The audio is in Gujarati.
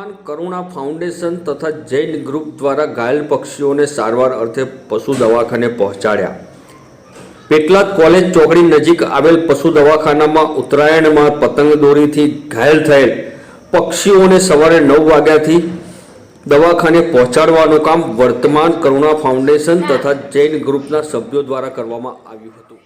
વર્તમાન કરુણા ફાઉન્ડેશન તથા જૈન ગ્રુપ દ્વારા ઘાયલ પક્ષીઓને સારવાર અર્થે પશુ દવાખાને પહોંચાડ્યા। પેટલાદ કોલેજ ચોકડી નજીક આવેલ પશુ દવાખાનામાં ઉત્તરાયણમાં પતંગ દોરીથી ઘાયલ થયેલ પક્ષીઓને સવારે 9 વાગ્યાથી દવાખાને પહોંચાડવાનું કામ વર્તમાન કરુણા ફાઉન્ડેશન તથા જૈન ગ્રુપના સભ્યો દ્વારા કરવામાં આવ્યું હતું।